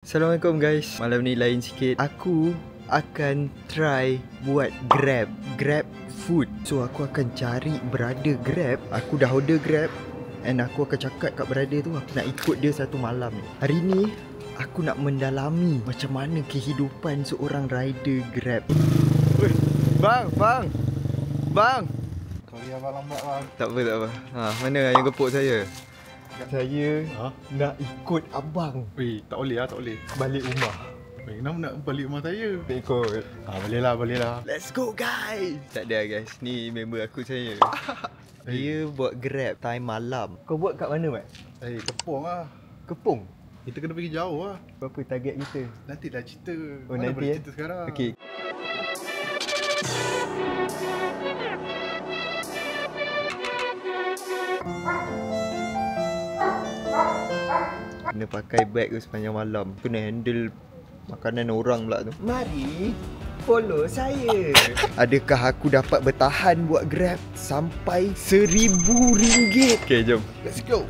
Assalamualaikum guys. Malam ni lain sikit. Aku akan try buat Grab food. So aku akan cari brother Grab. Aku dah order Grab and aku akan cakap kat brother tu aku nak ikut dia satu malam ni. Hari ni aku nak mendalami macam mana kehidupan seorang rider Grab. Bang. Sorry abang lambat bang. Tak apa. Mana yang gepuk saya? Saya nak ikut abang. Weh, tak boleh balik rumah. Weh, kenapa nak balik rumah saya? Tak ikut. Boleh lah. Let's go guys. Tak ada guys, ni member aku saya. Dia buat Grab time malam. Kau buat kat mana Mat? Kepung lah. Kepung? Kita kena pergi jauh lah. Berapa target kita? Nanti dah cerita. Oh Mana nanti boleh cerita sekarang. Okay. Kena pakai bag tu sepanjang malam. Kena handle makanan orang pula tu. Mari follow saya. Adakah aku dapat bertahan buat Grab sampai RM1,000? Okay, jom. Let's go.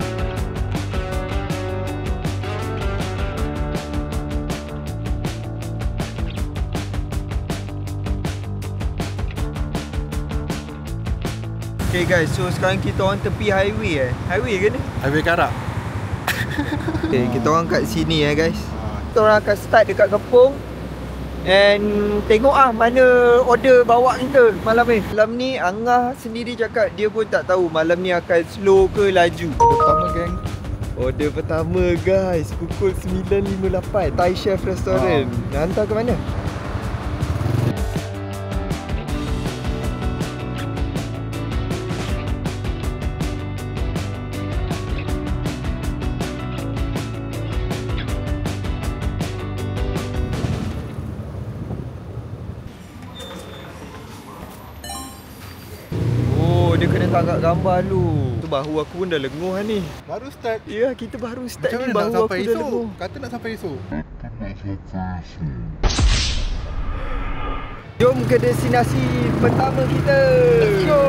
Okay guys, so sekarang kita orang tepi highway Highway ke ni? Highway Karak. Okay, kita orang kat sini guys. Kita orang akan start dekat Kepung and tengok mana order bawa kita malam ni. Malam ni Angah sendiri cakap dia pun tak tahu malam ni akan slow ke laju. Pertama geng. Order pertama guys, pukul 9.58 Thai Chef Restaurant. Nak hantar ke mana? Dia kena tangkap gambar dulu. Tu bahu aku pun dah lenguh ni. Baru start. Ya, kita baru start Macam ni, mana bahu nak aku sampai dah esok? lenguh. Kata nak sampai esok. Jom ke destinasi pertama kita. Let's go.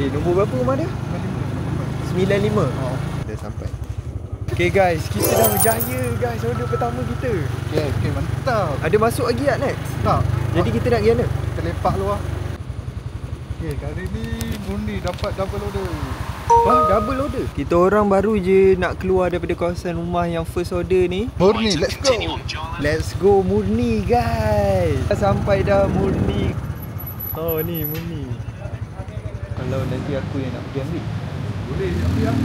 Nombor berapa rumah dia? 95. Dah sampai. Okay guys, kita dah berjaya guys order pertama kita. Okay, mantap. Ada masuk lagi tak next? Tak. Jadi kita nak pergi mana? Kita lepak lu lah. Okay, kali ni Murni dapat double order. Wah, double order. Kita orang baru je nak keluar daripada kawasan rumah yang first order ni. Murni, let's go. Let's go Murni guys. Sampai dah Murni. Oh ni Murni. Kalau nanti aku yang nak pergi ambil, Boleh, ambil lah.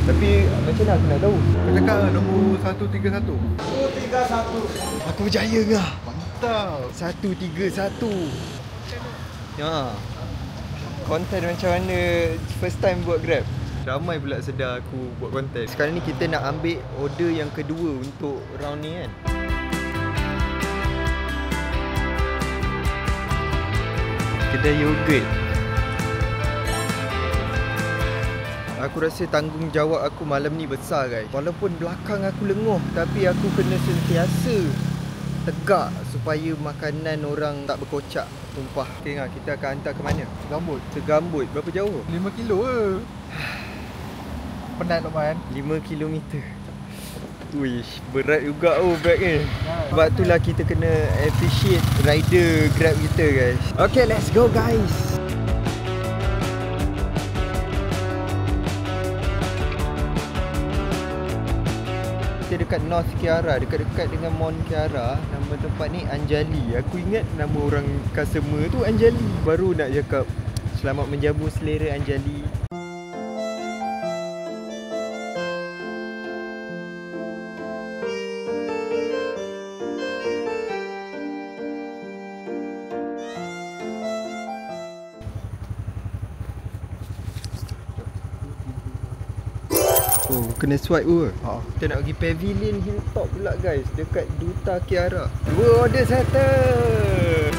tapi macam mana aku nak tahu? Kau cakap nombor 131. Aku berjaya ke? Mantap. 131. Ya. Konten macam mana first time buat Grab. Ramai pula sedar aku buat konten. Sekarang ni kita nak ambil order yang kedua untuk round ni kan. Kedai yogurt. Aku rasa tanggungjawab aku malam ni besar guys. Walaupun belakang aku lenguh, tapi aku kena sentiasa tegak supaya makanan orang tak berkocak, tumpah. Okay, kita akan hantar ke mana? Gambut. Segambut. Berapa jauh? 5 kilo ke? Penat tak man? 5 kilometer. Uish, berat juga bag ni. Sebab itulah kita kena appreciate rider Grab kita guys. Okay, let's go guys. Kita dekat North Kiara, dekat-dekat dengan Mount Kiara. Nama tempat ni Anjali. Aku ingat nama orang customer tu Anjali. Baru nak cakap selamat menjamu selera Anjali. Oh, kena swipe ke? Kita nak pergi Pavilion Hilltop pula guys, dekat Duta Kiara. 2 order settle.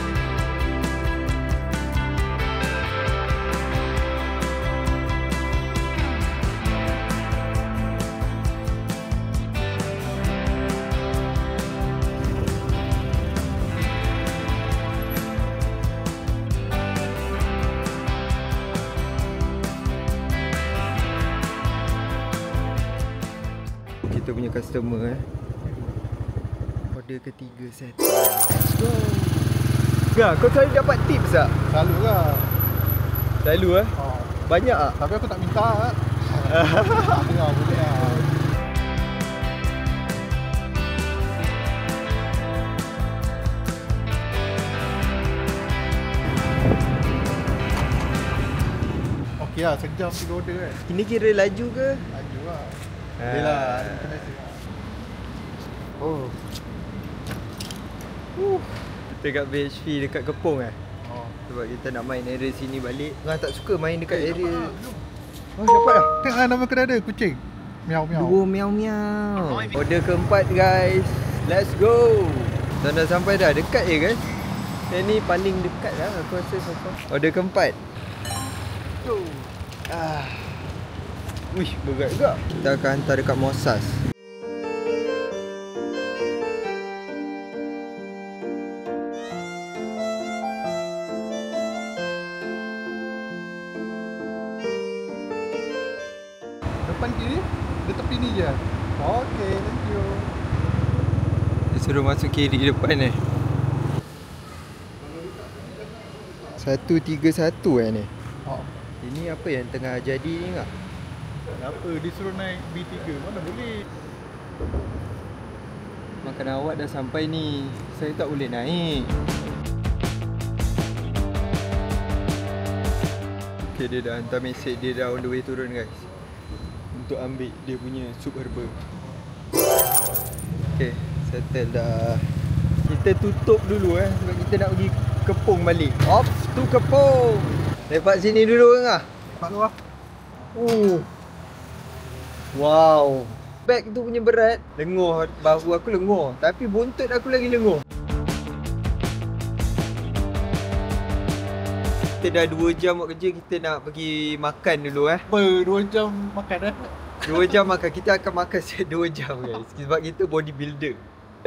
kita punya customer Order ketiga set. Let's go. Gak, kau selalu dapat tips tak? Selalu lah. Selalu Banyak tak? Tapi aku tak minta. Dengar boleh lah. Okey lah, sejam 3 order kan. Ini kira laju ke? Laju lah. Yelah, kena siap. Oh. Kita kat BHP dekat Kepong sebab kita nak main area sini balik. Orang tak suka main dekat area. Dapat dah. Tengok nama kedai dia, kucing. Miau miau. Dua miau miau. Order keempat guys. Let's go. Dan dah sampai dah, dekat je guys. Yang ni paling dekat lah aku rasa so far. Order keempat. Wih, berat juga. Kita akan hantar dekat Mosas. Depan kiri, dia tepi ni je. Okay, thank you. Dia suruh masuk kiri depan ni. 131 ni. Ini apa yang tengah jadi ni tak? Kenapa dia suruh naik B3? Mana boleh? Makanan awak dah sampai ni. Saya tak boleh naik. Okay, dia dah hantar mesej. Dia dah on the way turun guys, untuk ambil dia punya sup herba. Okay, settle dah. Kita tutup dulu sebab kita nak pergi Kepong balik. Off to Kepong. Lepak sini dulu kan? Lepak tu lah. Wow. Bag tu punya berat. Lenguh, bahu aku lenguh. Tapi buntut aku lagi lenguh. Kita dah 2 jam buat kerja. Kita nak pergi makan dulu Apa 2 jam makan 2 jam makan. Kita akan makan 2 jam guys. Sebab kita bodybuilder.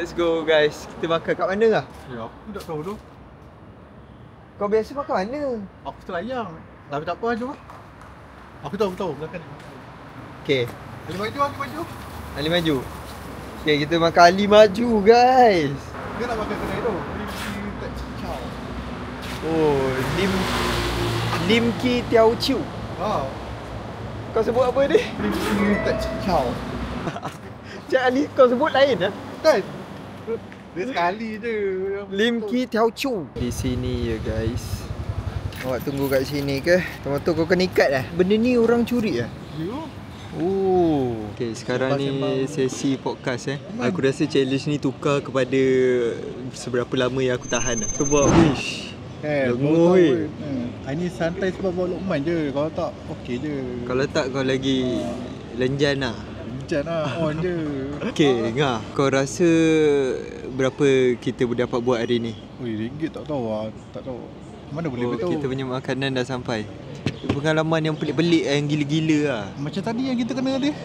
Let's go guys. Kita makan kat mana lah? Ya, aku tak tahu tu. Kau biasa makan mana? Aku terlayang. Tapi tak apa, jom lah. Aku tahu, belakang ni. Okay, Ali maju, Ali maju. Ali maju. Okay, kita makan Ali maju guys. Dia nak makan kedai tu. Lim Ki Chow. Oh, Lim Ki Tiao Chiu. Kau sebut apa ni? Lim Ki Chow. Cik Ali kau sebut lain lah. Kan? Dia sekali je. Lim Ki Tiao Chiu. Di sini ya guys. Awak tunggu kat sini ke? Tomato kau kena ikat lah. Benda ni orang curi lah. Ya. Okay, sekarang ni sesi podcast Aku rasa challenge ni tukar kepada seberapa lama yang aku tahan lah. Sebab wish lenguh weh. Ini santai sebab bawa Luqman je. Kalau tak, okey je. Kalau tak kau lagi lenjan lah. Lenjan lah, on je. Okay, Ngah, kau rasa berapa kita dapat buat hari ni? RM1 tak tahu lah. Tak tahu. Mana boleh betul. Kita punya makanan dah sampai. Pengalaman yang pelik-pelik yang gila-gila lah. Macam tadi yang kita kena dia.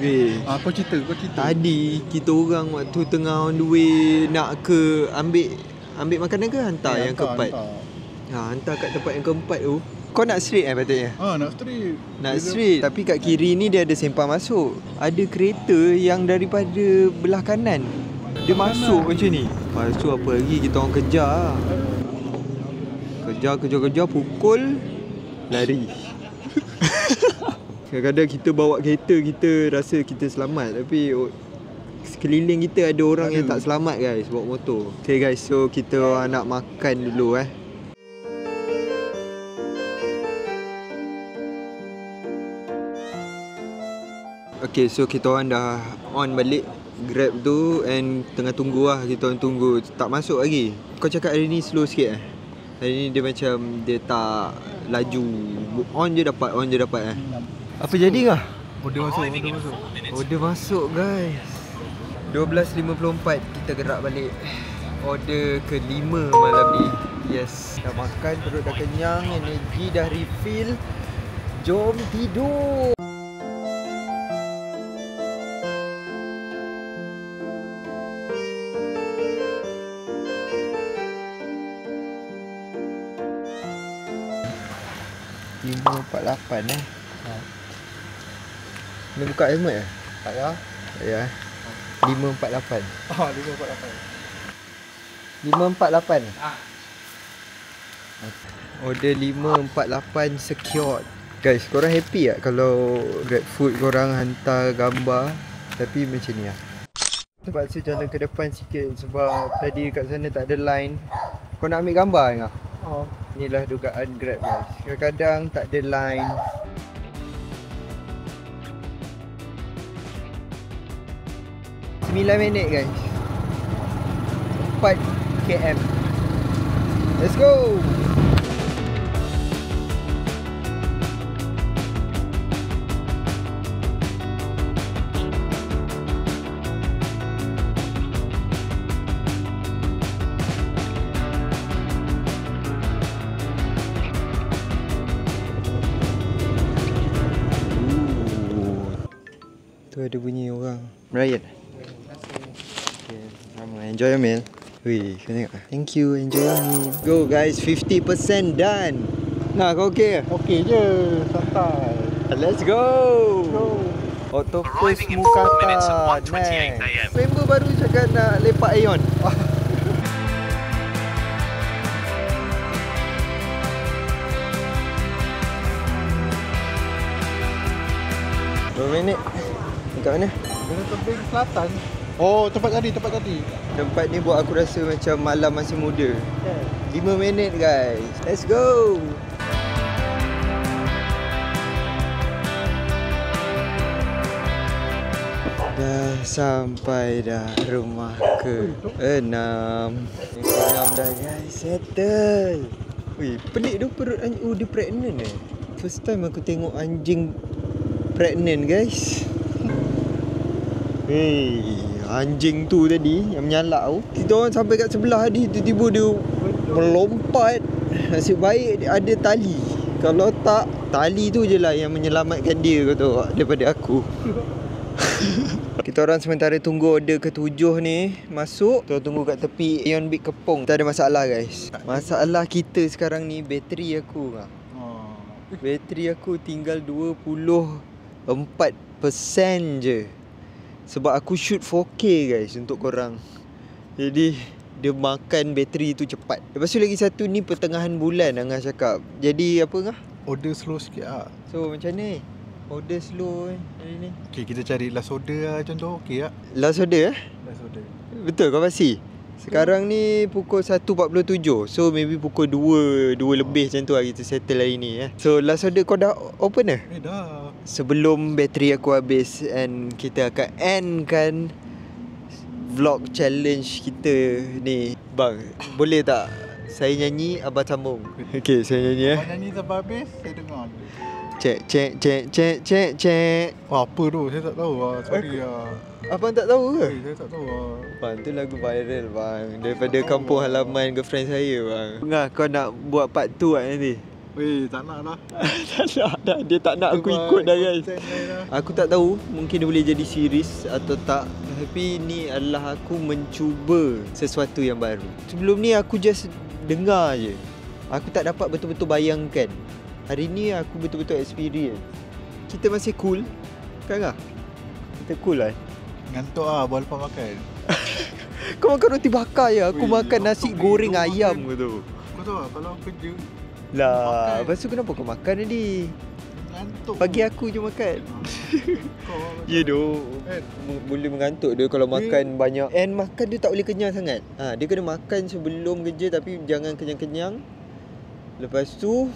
Weh, kau cerita. Tadi kita orang waktu tengah on the way nak ke ambil makanan ke hantar yang keempat? Hantar kat tempat yang keempat tu. Kau nak straight patutnya? Nak straight. Nak straight. Tapi kat kiri ni dia ada sempang masuk. Ada kereta yang daripada belah kanan. Dia masuk macam ni. Masuk apa lagi, kita orang kejar. Kejar, pukul, lari. Kadang-kadang kita bawa kereta, kita rasa kita selamat. Tapi sekeliling kita ada orang yang tak selamat guys, bawa motor. Okay guys, so kita nak makan dulu Okay, so kita orang dah on balik Grab tu and tengah tunggu lah. Kita orang tunggu, tak masuk lagi. Kau cakap hari ni slow sikit Hari ni dia macam, dia tak laju. On je dapat Apa jadi kah? Order masuk. Order masuk guys. 12.54 kita gerak balik. Order ke-5 malam ni. Yes, dah makan, perut dah kenyang, energi dah refill. Jom tidur. RM5.48 Ni buka helmet Tak ya. Ya. 548. Ah, 548. 548. Ah. Order 548 secured. Guys, korang happy tak kalau GrabFood korang hantar gambar tapi macam ni lah? Terpaksa jalan ke depan sikit sebab tadi kat sana tak ada line. Kau nak ambil gambar ke? Oh. Inilah dugaan Grab guys. Kadang-kadang tak ada line. Sembilan minit guys. 4 km. Let's go. Tu ada bunyi orang merayak. Okay, ramai. Enjoy your meal. Wih, kau tengok. Thank you, enjoy your meal. Go guys, 50% done. Nah, kau okay ke? Okey je, santai. Let's go. Octopus Mukata. Next. Member baru cakap nak lepak Aeon. 2 minit. Dekat mana? Kena tebing selatan. Oh, tempat tadi. Tempat ni buat aku rasa macam malam masih muda. 5 minit guys. Let's go. Dah sampai dah rumah ke-6. Ke-6 dah guys. Settle. Wih, pelik tu perut anjing. Oh, dia pregnant eh. First time aku tengok anjing pregnant guys. Hei, anjing tu tadi yang menyalak tu, kita orang sampai kat sebelah tadi, tiba-tiba dia melompat. Nasib baik ada tali. Kalau tak, tali tu je lah yang menyelamatkan dia, kau tahu tak, daripada aku. Kita orang sementara tunggu order ke-7 ni masuk. Kita tunggu kat tepi Aeon Big Kepong. Tak ada masalah guys. Masalah kita sekarang ni bateri aku. Bateri aku tinggal 24% je. Sebab aku shoot 4K guys untuk korang. Jadi dia makan bateri tu cepat. Lepas tu lagi satu ni pertengahan bulan Angah cakap. Jadi apa Angah? Order slow sikit lah. So macam ni order slow hari ni. Okay, kita cari last order lah contoh. Okay tak? Last order Last order. Betul kau pasti? Sekarang ni pukul 1.47. So maybe pukul 2 lebih macam tu lah kita settle hari ni So last order kau dah open dah? Dah. Sebelum bateri aku habis and kita akan end kan vlog challenge kita ni. Bang, boleh tak saya nyanyi, abang sambung? Okay, saya nyanyi Abang nyanyi sampai habis, saya dengar. Cek. Oh, apa tu? Saya tak tahu lah. Sorry lah. Abang tak tahu ke? Saya tak tahu lah. Bang, tu lagu viral bang. Daripada kampung halaman girlfriend saya bang. Ngah, kau nak buat part 2 kan nanti? Weh, tak nak lah. Tak nak dah. Dia tak nak aku ikut dah guys. Aku tak tahu. Mungkin dia boleh jadi series atau tak. Tapi ni adalah aku mencuba sesuatu yang baru. Sebelum ni aku just dengar je. Aku tak dapat betul-betul bayangkan. Hari ni aku betul-betul experience. Kita masih cool. Kan tak? Kita cool lah. Ngantuk lah buat lepas makan. Kau makan roti bakar je. Aku makan nasi goreng ayam makan. ke tu. Kau tahu tak kalau kerja lah, lepas tu kenapa kau makan tadi? ngantuk. Pagi aku je makan. Ya doh. Boleh mengantuk dia kalau makan banyak. And makan dia tak boleh kenyang sangat. Dia kena makan sebelum kerja tapi jangan kenyang-kenyang. Lepas tu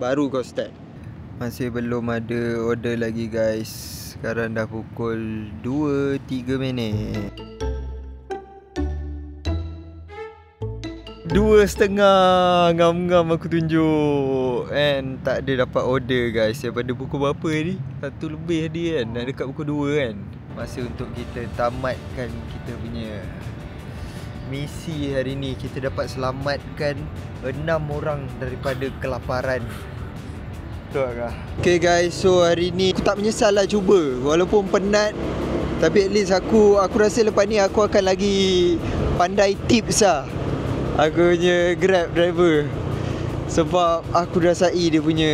baru kau start. Masih belum ada order lagi guys. Sekarang dah pukul 2.03 minit. 2.30 ngam-ngam aku tunjuk. And tak ada dapat order guys. Daripada pukul berapa ni? 1 lebih tadi kan. Dah dekat pukul 2 kan. Masa untuk kita tamatkan kita punya misi hari ni. Kita dapat selamatkan 6 orang daripada kelaparan. Betul kah? Okay guys, so hari ni aku tak menyesal lah cuba. Walaupun penat, tapi at least aku rasa lepas ni aku akan lagi pandai tips lah. Aku punya Grab driver. Sebab aku rasai dia punya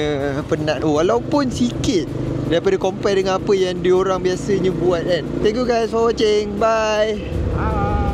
penat tu, walaupun sikit daripada compare dengan apa yang diorang biasanya buat kan. Thank you guys for watching. Bye. Bye.